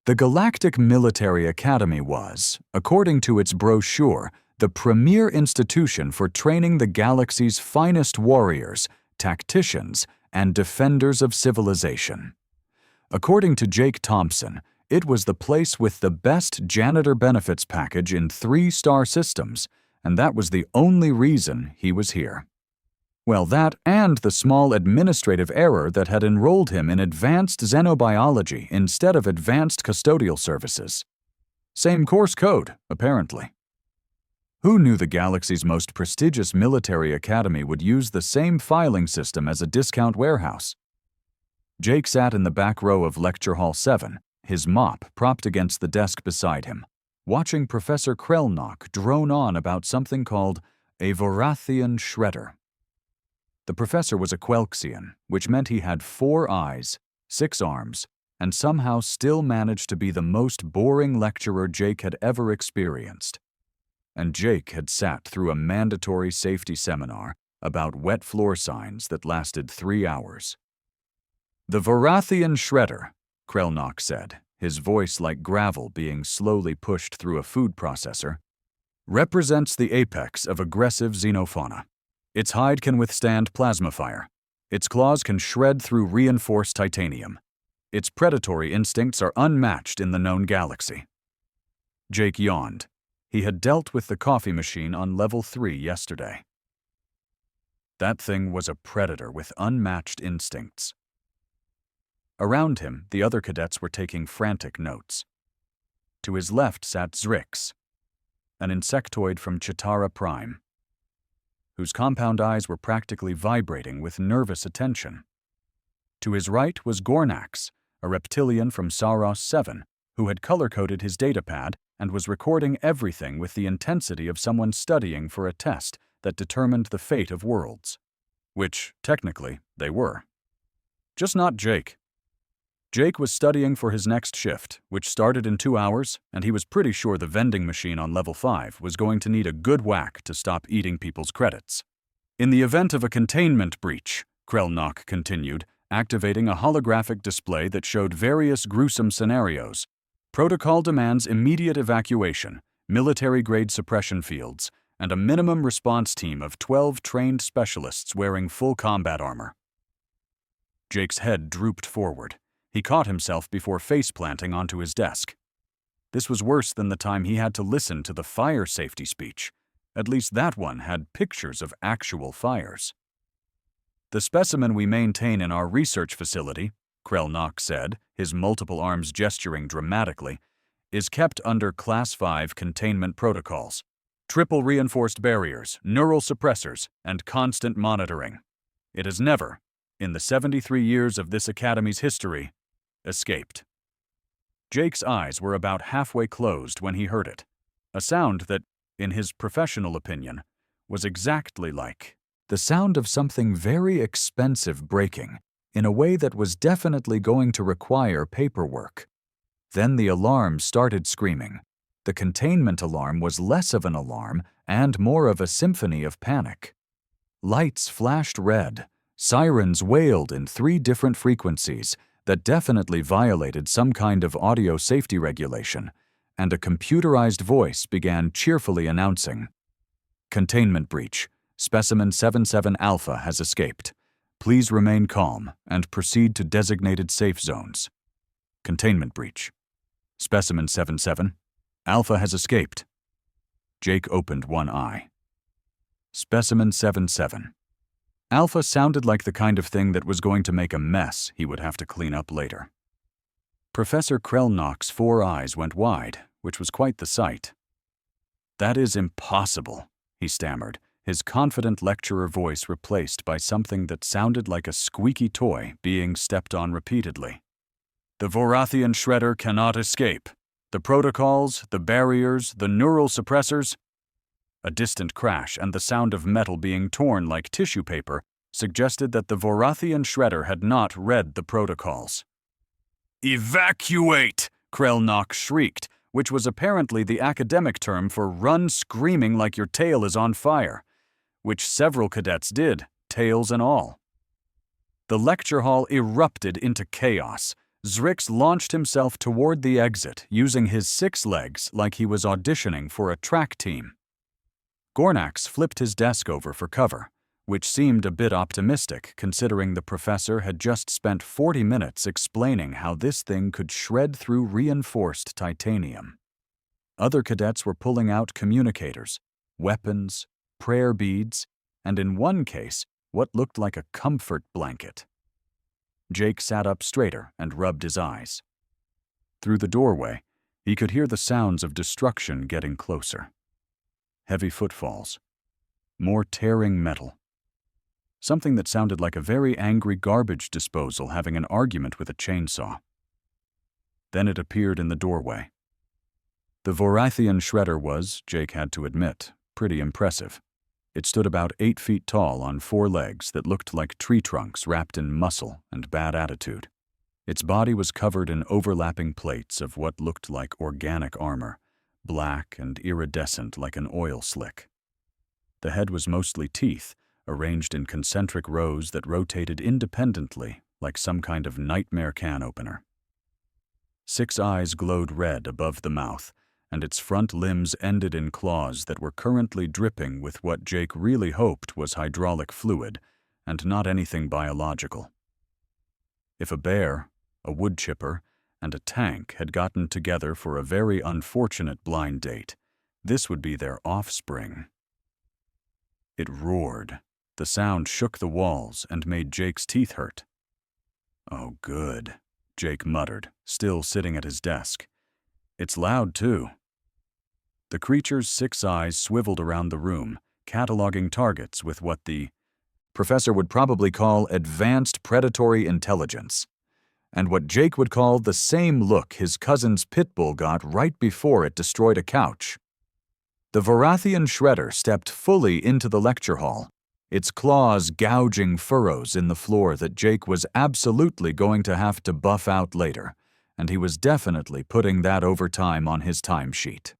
The Galactic Military Academy was, according to its brochure, the premier institution for training the galaxy's finest warriors, tacticians, and defenders of civilization. According to Jake Thompson, it was the place with the best janitor benefits package in 3-star systems, and that was the only reason he was here. Well, that and the small administrative error that had enrolled him in advanced xenobiology instead of advanced custodial services. Same course code, apparently. Who knew the galaxy's most prestigious military academy would use the same filing system as a discount warehouse? Jake sat in the back row of Lecture Hall 7, his mop propped against the desk beside him, watching Professor Krelnock drone on about something called a Vorathian shredder. The professor was a Quelxian, which meant he had 4 eyes, 6 arms, and somehow still managed to be the most boring lecturer Jake had ever experienced. And Jake had sat through a mandatory safety seminar about wet floor signs that lasted 3 hours. The Vorathian shredder, Krelnock said, his voice like gravel being slowly pushed through a food processor, represents the apex of aggressive xenofauna. Its hide can withstand plasma fire. Its claws can shred through reinforced titanium. Its predatory instincts are unmatched in the known galaxy. Jake yawned. He had dealt with the coffee machine on level 3 yesterday. That thing was a predator with unmatched instincts. Around him, the other cadets were taking frantic notes. To his left sat Zrix, an insectoid from Chitara Prime, whose compound eyes were practically vibrating with nervous attention. To his right was Gornax, a reptilian from Saros 7, who had color-coded his datapad and was recording everything with the intensity of someone studying for a test that determined the fate of worlds. Which, technically, they were. Just not Jake. Jake was studying for his next shift, which started in 2 hours, and he was pretty sure the vending machine on level 5 was going to need a good whack to stop eating people's credits. In the event of a containment breach, Krelnock continued, activating a holographic display that showed various gruesome scenarios. Protocol demands immediate evacuation, military-grade suppression fields, and a minimum response team of 12 trained specialists wearing full combat armor. Jake's head drooped forward. He caught himself before face-planting onto his desk. This was worse than the time he had to listen to the fire safety speech. At least that one had pictures of actual fires. The specimen we maintain in our research facility, Krelnock said, his multiple arms gesturing dramatically, is kept under Class 5 containment protocols. Triple reinforced barriers, neural suppressors, and constant monitoring. It has never, in the 73 years of this academy's history, escaped. Jake's eyes were about halfway closed when he heard it, a sound that, in his professional opinion, was exactly like the sound of something very expensive breaking in a way that was definitely going to require paperwork. Then the alarm started screaming. The containment alarm was less of an alarm and more of a symphony of panic. Lights flashed red, sirens wailed in 3 different frequencies that definitely violated some kind of audio safety regulation, and a computerized voice began cheerfully announcing, "Containment breach. Specimen 77 Alpha has escaped. Please remain calm and proceed to designated safe zones. Containment breach. Specimen 77 Alpha has escaped." Jake opened one eye. Specimen 77. Alpha sounded like the kind of thing that was going to make a mess he would have to clean up later. Professor Krelnock's 4 eyes went wide, which was quite the sight. "That is impossible," he stammered, his confident lecturer voice replaced by something that sounded like a squeaky toy being stepped on repeatedly. "The Vorathian shredder cannot escape. The protocols, the barriers, the neural suppressors—" A distant crash and the sound of metal being torn like tissue paper suggested that the Vorathian shredder had not read the protocols. "Evacuate!" Krelnock shrieked, which was apparently the academic term for run screaming like your tail is on fire, which several cadets did, tails and all. The lecture hall erupted into chaos, Zrix launched himself toward the exit, using his 6 legs like he was auditioning for a track team. Gornax flipped his desk over for cover, which seemed a bit optimistic considering the professor had just spent 40 minutes explaining how this thing could shred through reinforced titanium. Other cadets were pulling out communicators, weapons, prayer beads, and in one case, what looked like a comfort blanket. Jake sat up straighter and rubbed his eyes. Through the doorway, he could hear the sounds of destruction getting closer. Heavy footfalls. More tearing metal. Something that sounded like a very angry garbage disposal having an argument with a chainsaw. Then it appeared in the doorway. The Vorathian shredder was, Jake had to admit, pretty impressive. It stood about 8 feet tall on 4 legs that looked like tree trunks wrapped in muscle and bad attitude. Its body was covered in overlapping plates of what looked like organic armor, black and iridescent like an oil slick. The head was mostly teeth, arranged in concentric rows that rotated independently like some kind of nightmare can opener. 6 eyes glowed red above the mouth, and its front limbs ended in claws that were currently dripping with what Jake really hoped was hydraulic fluid, and not anything biological. If a bear, a wood chipper, and a tank had gotten together for a very unfortunate blind date, this would be their offspring. It roared. The sound shook the walls and made Jake's teeth hurt. "Oh, good," Jake muttered, still sitting at his desk. "It's loud, too." The creature's 6 eyes swiveled around the room, cataloging targets with what the professor would probably call advanced predatory intelligence, and what Jake would call the same look his cousin's pit bull got right before it destroyed a couch. The Vorathian shredder stepped fully into the lecture hall, its claws gouging furrows in the floor that Jake was absolutely going to have to buff out later, and he was definitely putting that overtime on his timesheet.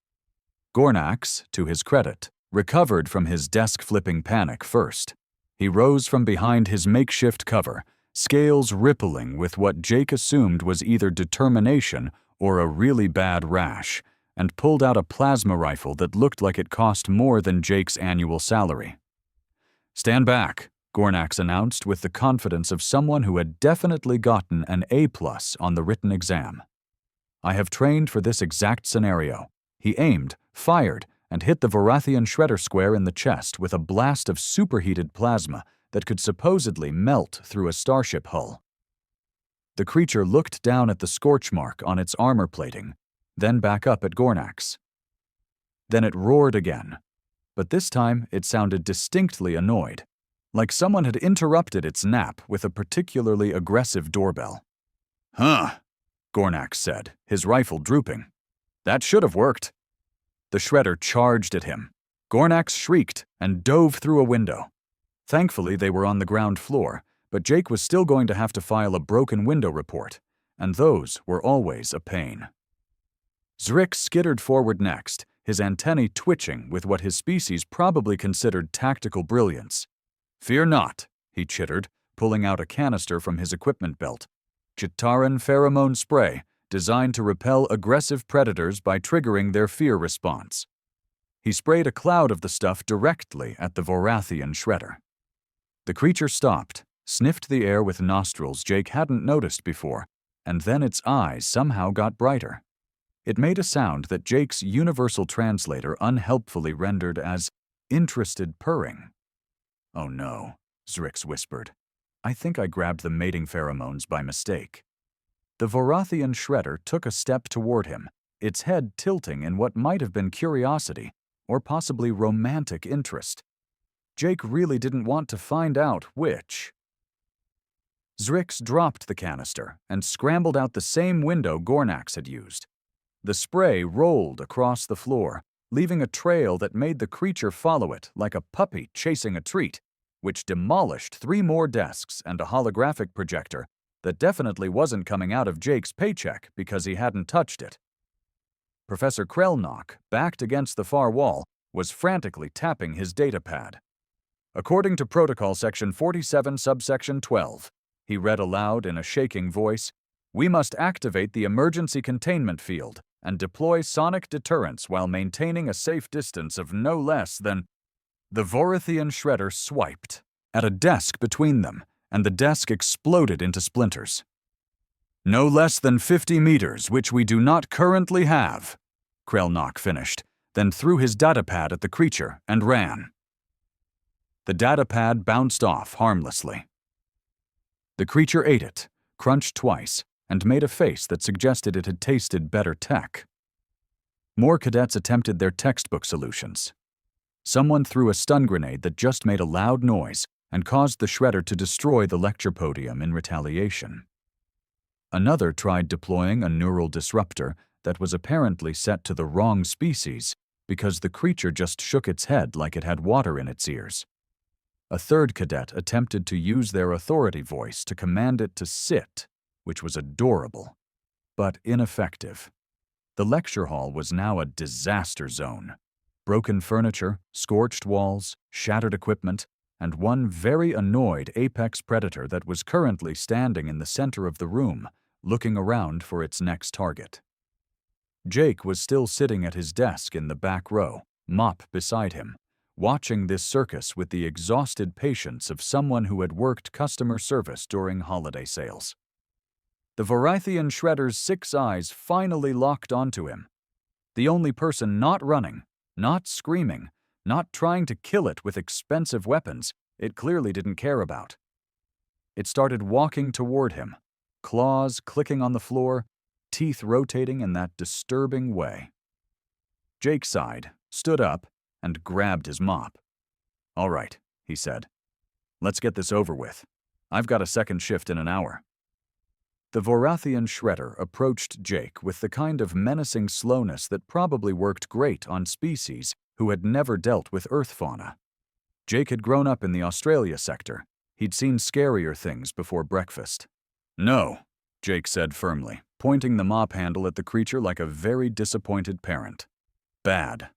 Gornax, to his credit, recovered from his desk-flipping panic first. He rose from behind his makeshift cover, scales rippling with what Jake assumed was either determination or a really bad rash, and pulled out a plasma rifle that looked like it cost more than Jake's annual salary. "Stand back," Gornax announced with the confidence of someone who had definitely gotten an A+ on the written exam. "I have trained for this exact scenario." He aimed, fired, and hit the Vorathian shredder square in the chest with a blast of superheated plasma that could supposedly melt through a starship hull. The creature looked down at the scorch mark on its armor plating, then back up at Gornax. Then it roared again, but this time it sounded distinctly annoyed, like someone had interrupted its nap with a particularly aggressive doorbell. "Huh," Gornax said, his rifle drooping. "That should have worked." The shredder charged at him. Gornax shrieked and dove through a window. Thankfully, they were on the ground floor, but Jake was still going to have to file a broken window report, and those were always a pain. Zrix skittered forward next, his antennae twitching with what his species probably considered tactical brilliance. "Fear not," he chittered, pulling out a canister from his equipment belt. "Chitaran pheromone spray, designed to repel aggressive predators by triggering their fear response." He sprayed a cloud of the stuff directly at the Vorathian shredder. The creature stopped, sniffed the air with nostrils Jake hadn't noticed before, and then its eyes somehow got brighter. It made a sound that Jake's universal translator unhelpfully rendered as interested purring. "Oh no," Zrix whispered. "I think I grabbed the mating pheromones by mistake." The Vorathian shredder took a step toward him, its head tilting in what might have been curiosity or possibly romantic interest. Jake really didn't want to find out which. Zrix dropped the canister and scrambled out the same window Gornax had used. The spray rolled across the floor, leaving a trail that made the creature follow it like a puppy chasing a treat, which demolished 3 more desks and a holographic projector that definitely wasn't coming out of Jake's paycheck because he hadn't touched it. Professor Krelnock, backed against the far wall, was frantically tapping his datapad. "According to Protocol Section 47, Subsection 12, he read aloud in a shaking voice, We must activate the emergency containment field and deploy sonic deterrence while maintaining a safe distance of no less than... The Vorathian shredder swiped at a desk between them, and the desk exploded into splinters. No less than 50 meters, which we do not currently have, Krelnok finished, then threw his datapad at the creature and ran. The datapad bounced off harmlessly. The creature ate it, crunched twice, and made a face that suggested it had tasted better tech. More cadets attempted their textbook solutions. Someone threw a stun grenade that just made a loud noise and caused the shredder to destroy the lecture podium in retaliation. Another tried deploying a neural disruptor that was apparently set to the wrong species because the creature just shook its head like it had water in its ears. A third cadet attempted to use their authority voice to command it to sit, which was adorable, but ineffective. The lecture hall was now a disaster zone. Broken furniture, scorched walls, shattered equipment, and one very annoyed apex predator that was currently standing in the center of the room, looking around for its next target. Jake was still sitting at his desk in the back row, mop beside him, watching this circus with the exhausted patience of someone who had worked customer service during holiday sales. The Vorathian shredder's 6 eyes finally locked onto him. The only person not running, not screaming, not trying to kill it with expensive weapons it clearly didn't care about. It started walking toward him, claws clicking on the floor, teeth rotating in that disturbing way. Jake sighed, stood up, and grabbed his mop. "All right," he said. "Let's get this over with. I've got a second shift in an hour." The Vorathian shredder approached Jake with the kind of menacing slowness that probably worked great on species who had never dealt with Earth fauna. Jake had grown up in the Australia sector. He'd seen scarier things before breakfast. "No," Jake said firmly, pointing the mop handle at the creature like a very disappointed parent. "Bad."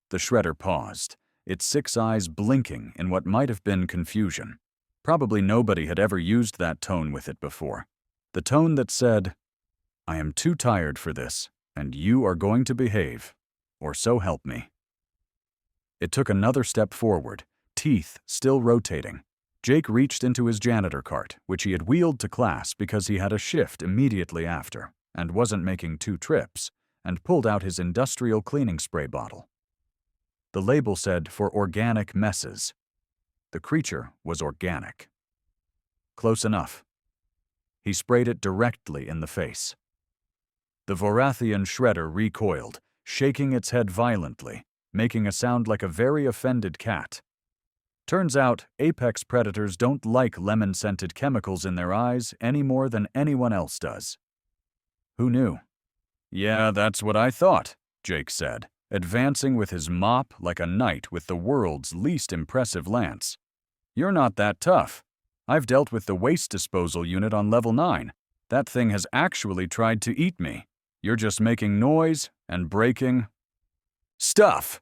The shredder paused, its 6 eyes blinking in what might have been confusion. Probably nobody had ever used that tone with it before. The tone that said, "I am too tired for this, and you are going to behave, or so help me." It took another step forward, teeth still rotating. Jake reached into his janitor cart, which he had wheeled to class because he had a shift immediately after, and wasn't making 2 trips, and pulled out his industrial cleaning spray bottle. The label said for organic messes. The creature was organic. Close enough. He sprayed it directly in the face. The Vorathian shredder recoiled, shaking its head violently, making a sound like a very offended cat. Turns out, apex predators don't like lemon-scented chemicals in their eyes any more than anyone else does. Who knew? "Yeah, that's what I thought," Jake said, advancing with his mop like a knight with the world's least impressive lance. "You're not that tough. I've dealt with the waste disposal unit on level 9. That thing has actually tried to eat me. You're just making noise and breaking stuff."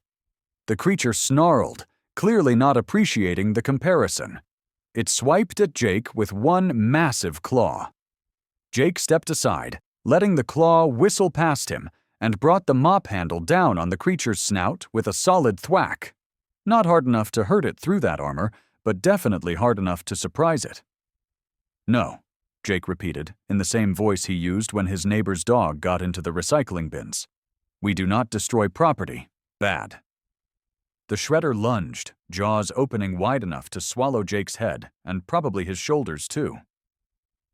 The creature snarled, clearly not appreciating the comparison. It swiped at Jake with one massive claw. Jake stepped aside, letting the claw whistle past him, and brought the mop handle down on the creature's snout with a solid thwack. Not hard enough to hurt it through that armor, but definitely hard enough to surprise it. "No," Jake repeated, in the same voice he used when his neighbor's dog got into the recycling bins. "We do not destroy property. Bad." The shredder lunged, jaws opening wide enough to swallow Jake's head, and probably his shoulders too.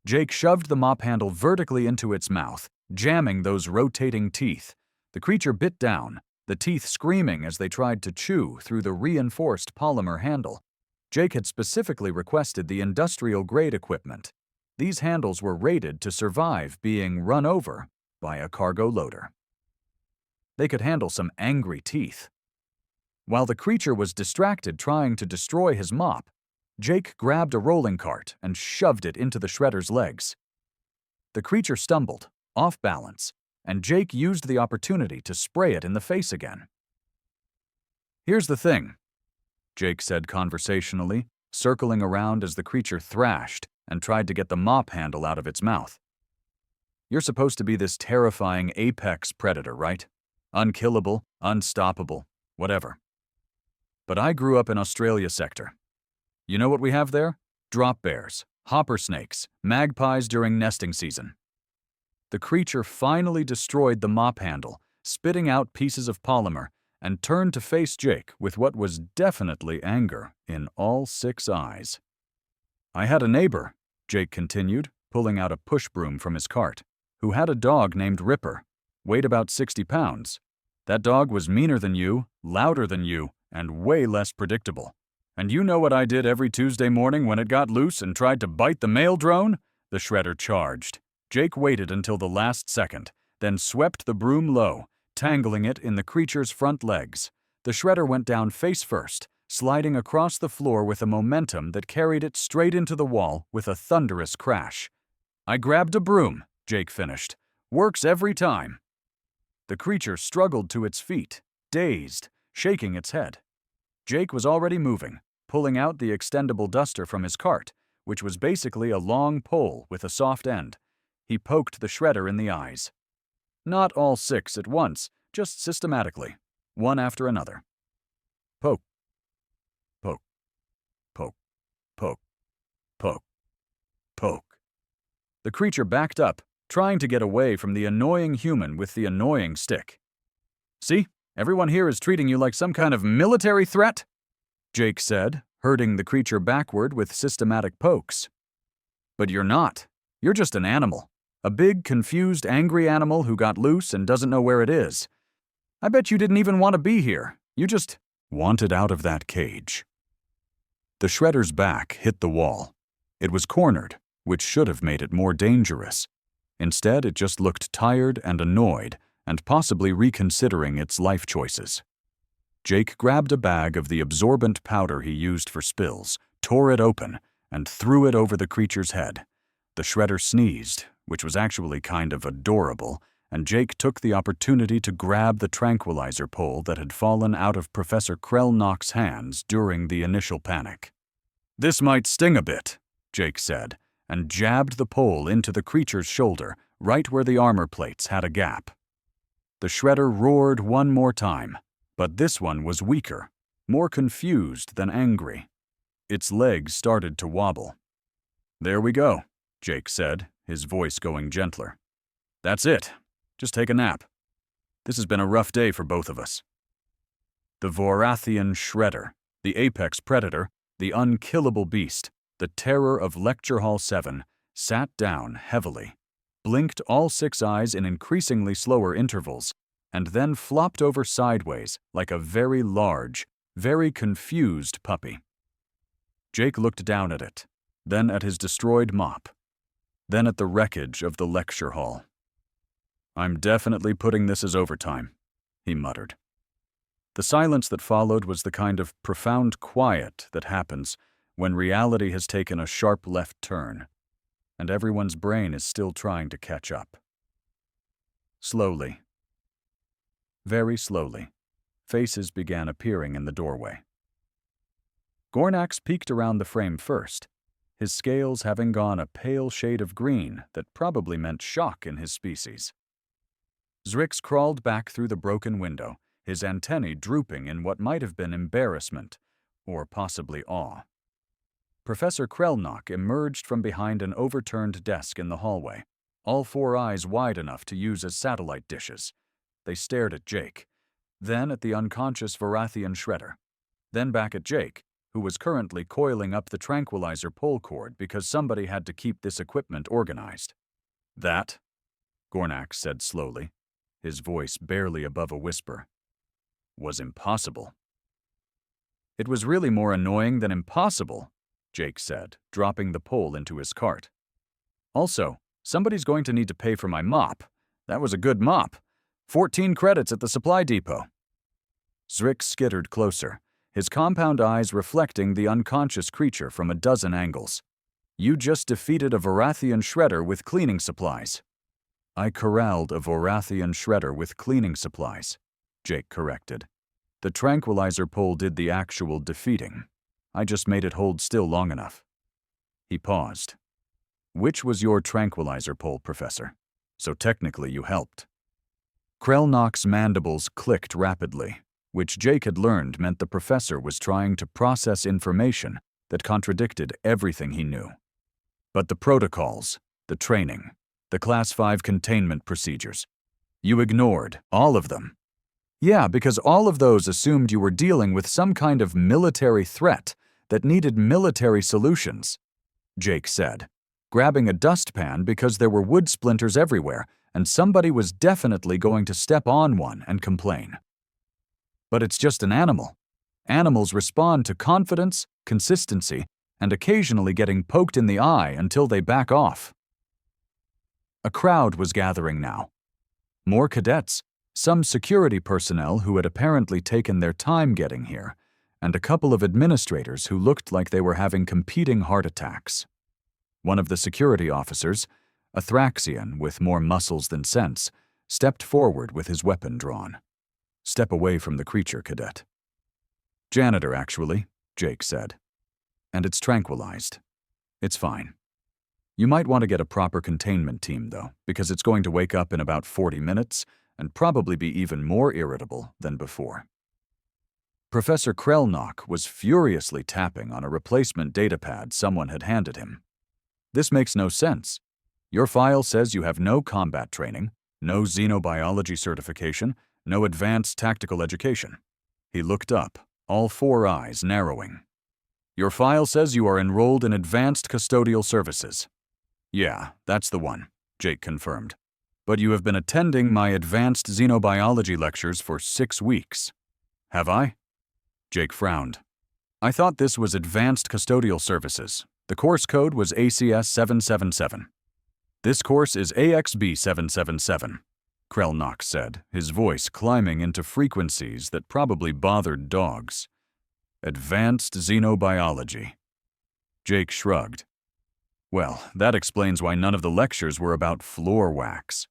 Jake shoved the mop handle vertically into its mouth, jamming those rotating teeth. The creature bit down, the teeth screaming as they tried to chew through the reinforced polymer handle. Jake had specifically requested the industrial-grade equipment. These handles were rated to survive being run over by a cargo loader. They could handle some angry teeth. While the creature was distracted trying to destroy his mop, Jake grabbed a rolling cart and shoved it into the shredder's legs. The creature stumbled, off balance, and Jake used the opportunity to spray it in the face again. "Here's the thing," Jake said conversationally, circling around as the creature thrashed and tried to get the mop handle out of its mouth. You're supposed to be this terrifying apex predator, right? Unkillable, unstoppable, whatever. But I grew up in Australia sector. You know what we have there? Drop bears, hopper snakes, magpies during nesting season. The creature finally destroyed the mop handle, spitting out pieces of polymer, and turned to face Jake with what was definitely anger in all 6 eyes. I had a neighbor, Jake continued, pulling out a push broom from his cart, who had a dog named Ripper, weighed about 60 pounds. That dog was meaner than you, louder than you, and way less predictable. And you know what I did every Tuesday morning when it got loose and tried to bite the mail drone? The shredder charged. Jake waited until the last second, then swept the broom low, tangling it in the creature's front legs. The shredder went down face first, sliding across the floor with a momentum that carried it straight into the wall with a thunderous crash. I grabbed a broom, Jake finished. Works every time. The creature struggled to its feet, dazed, shaking its head. Jake was already moving, pulling out the extendable duster from his cart, which was basically a long pole with a soft end. He poked the shredder in the eyes. Not all 6 at once, just systematically, one after another. Poke, poke, poke, poke, poke, poke. The creature backed up, trying to get away from the annoying human with the annoying stick. See, everyone here is treating you like some kind of military threat, Jake said, herding the creature backward with systematic pokes. But you're not. You're just an animal. A big, confused, angry animal who got loose and doesn't know where it is. I bet you didn't even want to be here. You just wanted out of that cage. The shredder's back hit the wall. It was cornered, which should have made it more dangerous. Instead, it just looked tired and annoyed, and possibly reconsidering its life choices. Jake grabbed a bag of the absorbent powder he used for spills, tore it open, and threw it over the creature's head. The shredder sneezed, which was actually kind of adorable, and Jake took the opportunity to grab the tranquilizer pole that had fallen out of Professor Krellnock's hands during the initial panic. This might sting a bit, Jake said, and jabbed the pole into the creature's shoulder, right where the armor plates had a gap. The shredder roared one more time, but this one was weaker, more confused than angry. Its legs started to wobble. There we go, Jake said, his voice going gentler. That's it. Just take a nap. This has been a rough day for both of us. The Vorathian Shredder, the apex predator, the Unkillable Beast, the terror of Lecture Hall 7, sat down heavily, blinked all 6 eyes in increasingly slower intervals, and then flopped over sideways like a very large, very confused puppy. Jake looked down at it, then at his destroyed mop, then at the wreckage of the lecture hall. I'm definitely putting this as overtime, he muttered. The silence that followed was the kind of profound quiet that happens when reality has taken a sharp left turn, and everyone's brain is still trying to catch up. Slowly, very slowly, faces began appearing in the doorway. Gornax peeked around the frame first, his scales having gone a pale shade of green that probably meant shock in his species. Zrix crawled back through the broken window, his antennae drooping in what might have been embarrassment, or possibly awe. Professor Krellnock emerged from behind an overturned desk in the hallway, all 4 eyes wide enough to use as satellite dishes. They stared at Jake, then at the unconscious Vorathian shredder, then back at Jake, who was currently coiling up the tranquilizer pole cord because somebody had to keep this equipment organized. That, Gornax said slowly, his voice barely above a whisper, was impossible. It was really more annoying than impossible, Jake said, dropping the pole into his cart. Also, somebody's going to need to pay for my mop. That was a good mop. 14 credits at the supply depot. Zrix skittered closer, his compound eyes reflecting the unconscious creature from a dozen angles. You just defeated a Vorathian shredder with cleaning supplies. I corralled a Vorathian shredder with cleaning supplies, Jake corrected. The tranquilizer pole did the actual defeating. I just made it hold still long enough. He paused. Which was your tranquilizer pole, Professor? so technically you helped. Krelnock's mandibles clicked rapidly, which Jake had learned meant the professor was trying to process information that contradicted everything he knew. But the protocols, the training, the Class 5 containment procedures, you ignored all of them. Yeah, because all of those assumed you were dealing with some kind of military threat that needed military solutions, Jake said, grabbing a dustpan because there were wood splinters everywhere and somebody was definitely going to step on one and complain. But it's just an animal. Animals respond to confidence, consistency, and occasionally getting poked in the eye until they back off. A crowd was gathering now. More cadets, some security personnel who had apparently taken their time getting here, and a couple of administrators who looked like they were having competing heart attacks. One of the security officers, a Thraxian with more muscles than sense, stepped forward with his weapon drawn. Step away from the creature, cadet. Janitor, actually, Jake said. And it's tranquilized. It's fine. You might want to get a proper containment team, though, because it's going to wake up in about 40 minutes and probably be even more irritable than before. Professor Krelnock was furiously tapping on a replacement datapad someone had handed him. This makes no sense. Your file says you have no combat training, no xenobiology certification, no advanced tactical education. He looked up, all four eyes narrowing. Your file says you are enrolled in advanced custodial services. Yeah, that's the one, Jake confirmed. But you have been attending my advanced xenobiology lectures for 6 weeks. Have I? Jake frowned. I thought this was advanced custodial services. The course code was ACS 777. This course is AXB 777, Krelnock said, his voice climbing into frequencies that probably bothered dogs. Advanced xenobiology. Jake shrugged. Well, that explains why none of the lectures were about floor wax.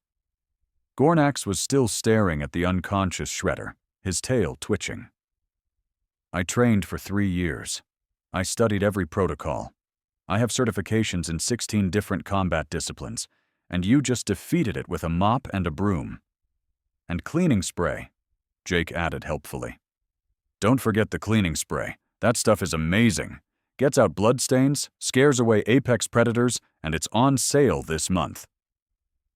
Gornax was still staring at the unconscious Shredder, his tail twitching. I trained for 3 years. I studied every protocol. I have certifications in 16 different combat disciplines, and you just defeated it with a mop and a broom. And cleaning spray, Jake added helpfully. Don't forget the cleaning spray. That stuff is amazing. Gets out bloodstains, scares away apex predators, and it's on sale this month.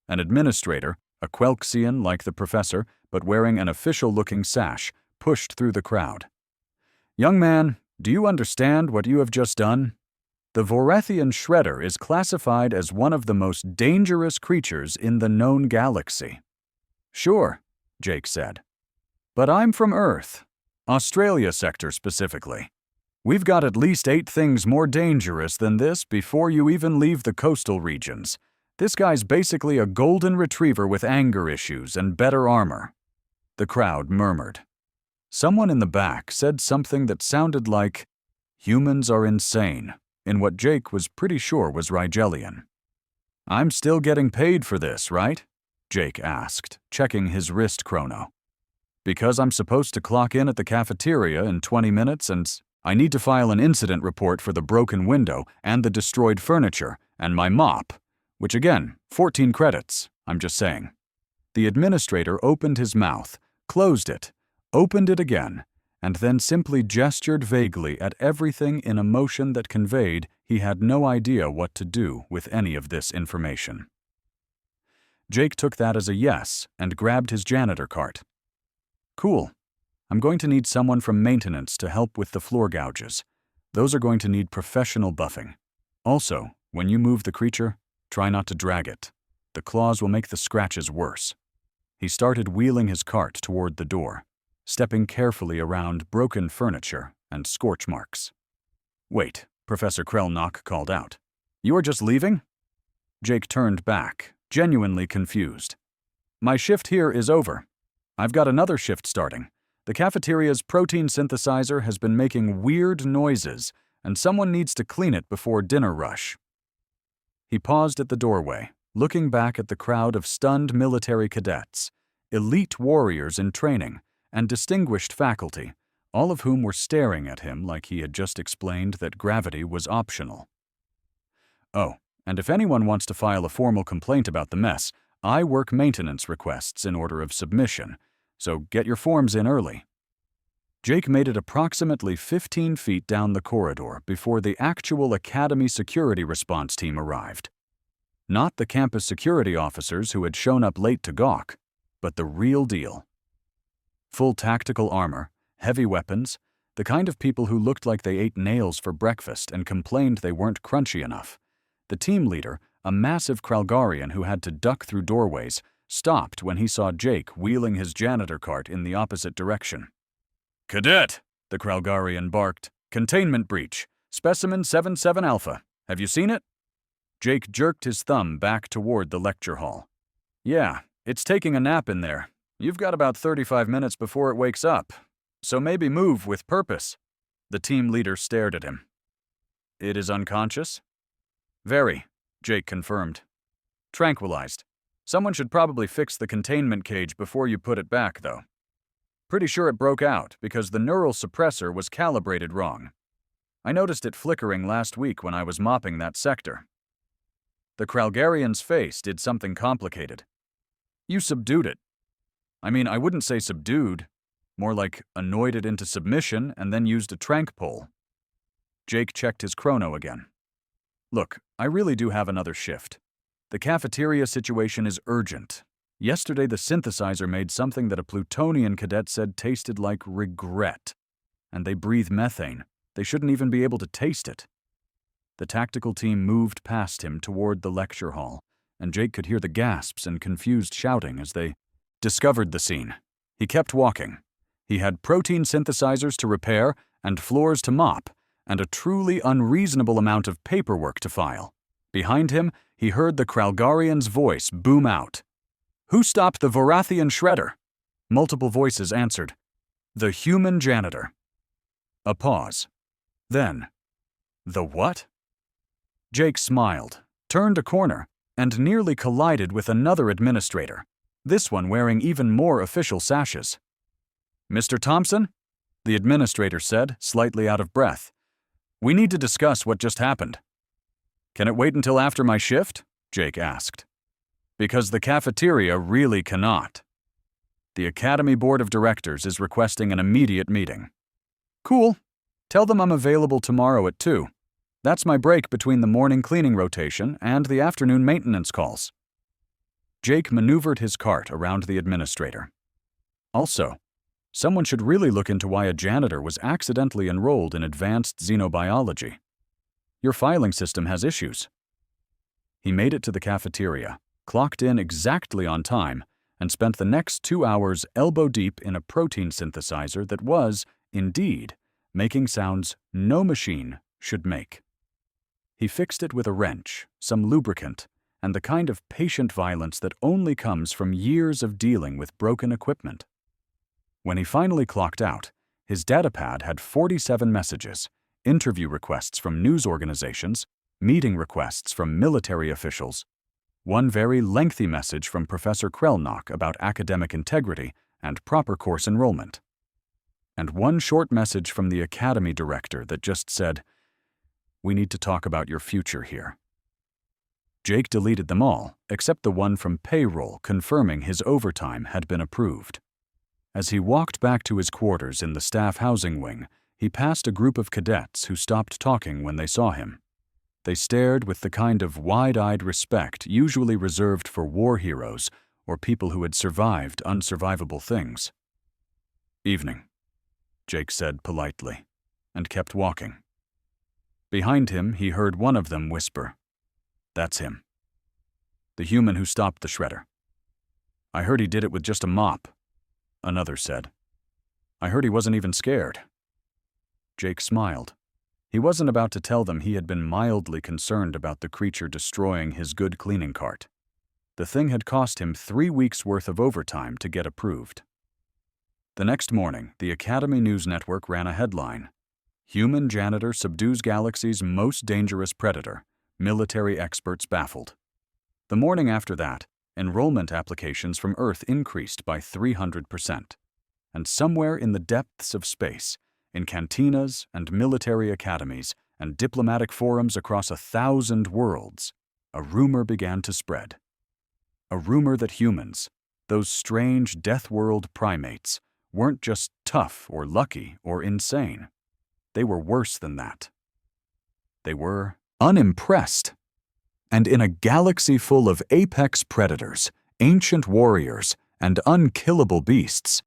An administrator, a Quelxian like the professor, but wearing an official-looking sash, pushed through the crowd. Young man, do you understand what you have just done? The Vorethian Shredder is classified as one of the most dangerous creatures in the known galaxy. Sure, Jake said. But I'm from Earth, Australia sector specifically. We've got at least 8 things more dangerous than this before you even leave the coastal regions. This guy's basically a golden retriever with anger issues and better armor. The crowd murmured. Someone in the back said something that sounded like, humans are insane, in what Jake was pretty sure was Rigelian. I'm still getting paid for this, right? Jake asked, checking his wrist chrono. Because I'm supposed to clock in at the cafeteria in 20 minutes and I need to file an incident report for the broken window and the destroyed furniture and my mop, which again, 14 credits, I'm just saying. The administrator opened his mouth, closed it, opened it again, and then simply gestured vaguely at everything in a motion that conveyed he had no idea what to do with any of this information. Jake took that as a yes and grabbed his janitor cart. Cool. I'm going to need someone from maintenance to help with the floor gouges. Those are going to need professional buffing. Also, when you move the creature, try not to drag it. The claws will make the scratches worse. He started wheeling his cart toward the door, stepping carefully around broken furniture and scorch marks. Wait, Professor Krelnock called out. You are just leaving? Jake turned back, genuinely confused. My shift here is over. I've got another shift starting. The cafeteria's protein synthesizer has been making weird noises, and someone needs to clean it before dinner rush. He paused at the doorway, looking back at the crowd of stunned military cadets, elite warriors in training, and distinguished faculty, all of whom were staring at him like he had just explained that gravity was optional. Oh, and if anyone wants to file a formal complaint about the mess, I work maintenance requests in order of submission, so get your forms in early. Jake made it approximately 15 feet down the corridor before the actual Academy security response team arrived. Not the campus security officers who had shown up late to gawk, but the real deal. Full tactical armor, heavy weapons, the kind of people who looked like they ate nails for breakfast and complained they weren't crunchy enough. The team leader, a massive Kralgarian who had to duck through doorways, stopped when he saw Jake wheeling his janitor cart in the opposite direction. "Cadet!" the Kralgarian barked. "Containment breach. Specimen 77 Alpha. Have you seen it?" Jake jerked his thumb back toward the lecture hall. "Yeah, it's taking a nap in there. You've got about 35 minutes before it wakes up, so maybe move with purpose." The team leader stared at him. "It is unconscious?" "Very," Jake confirmed. "Tranquilized. Someone should probably fix the containment cage before you put it back, though. Pretty sure it broke out because the neural suppressor was calibrated wrong. I noticed it flickering last week when I was mopping that sector." The Kralgarian's face did something complicated. "You subdued it." "I mean, I wouldn't say subdued. More like annoyed it into submission and then used a tranq pole." Jake checked his chrono again. "Look, I really do have another shift. The cafeteria situation is urgent. Yesterday the synthesizer made something that a Plutonian cadet said tasted like regret. And they breathe methane. They shouldn't even be able to taste it." The tactical team moved past him toward the lecture hall, and Jake could hear the gasps and confused shouting as they discovered the scene. He kept walking. He had protein synthesizers to repair and floors to mop, and a truly unreasonable amount of paperwork to file. Behind him, he heard the Kralgarian's voice boom out. "Who stopped the Vorathian shredder?" Multiple voices answered. "The human janitor." A pause. Then, "The what?" Jake smiled, turned a corner, and nearly collided with another administrator, this one wearing even more official sashes. "Mr. Thompson?" the administrator said, slightly out of breath. "We need to discuss what just happened." "Can it wait until after my shift?" Jake asked. "Because the cafeteria really cannot. The Academy Board of Directors is requesting an immediate meeting." "Cool. Tell them I'm available tomorrow at 2. That's my break between the morning cleaning rotation and the afternoon maintenance calls." Jake maneuvered his cart around the administrator. "Also, someone should really look into why a janitor was accidentally enrolled in advanced xenobiology. Your filing system has issues." He made it to the cafeteria, clocked in exactly on time, and spent the next 2 hours elbow-deep in a protein synthesizer that was, indeed, making sounds no machine should make. He fixed it with a wrench, some lubricant, and the kind of patient violence that only comes from years of dealing with broken equipment. When he finally clocked out, his datapad had 47 messages, interview requests from news organizations, meeting requests from military officials, one very lengthy message from Professor Krelnock about academic integrity and proper course enrollment, and one short message from the Academy director that just said, "We need to talk about your future here." Jake deleted them all, except the one from payroll confirming his overtime had been approved. As he walked back to his quarters in the staff housing wing, he passed a group of cadets who stopped talking when they saw him. They stared with the kind of wide-eyed respect usually reserved for war heroes or people who had survived unsurvivable things. "Evening," Jake said politely, and kept walking. Behind him, he heard one of them whisper, "That's him. The human who stopped the shredder. I heard he did it with just a mop," another said. "I heard he wasn't even scared." Jake smiled. He wasn't about to tell them he had been mildly concerned about the creature destroying his good cleaning cart. The thing had cost him 3 weeks' worth of overtime to get approved. The next morning, the Academy News Network ran a headline, "Human Janitor Subdues Galaxy's Most Dangerous Predator. Military Experts Baffled." The morning after that, enrollment applications from Earth increased by 300%. And somewhere in the depths of space, in cantinas and military academies and diplomatic forums across 1,000 worlds, a rumor began to spread. A rumor that humans, those strange death-world primates, weren't just tough or lucky or insane. They were worse than that. They were unimpressed. And in a galaxy full of apex predators, ancient warriors, and unkillable beasts,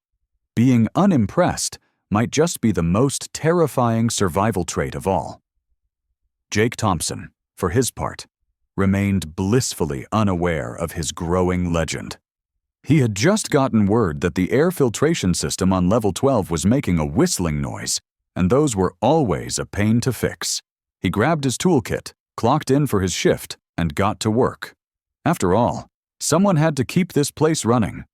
being unimpressed might just be the most terrifying survival trait of all. Jake Thompson, for his part, remained blissfully unaware of his growing legend. He had just gotten word that the air filtration system on level 12 was making a whistling noise, and those were always a pain to fix. He grabbed his toolkit, clocked in for his shift, and got to work. After all, someone had to keep this place running.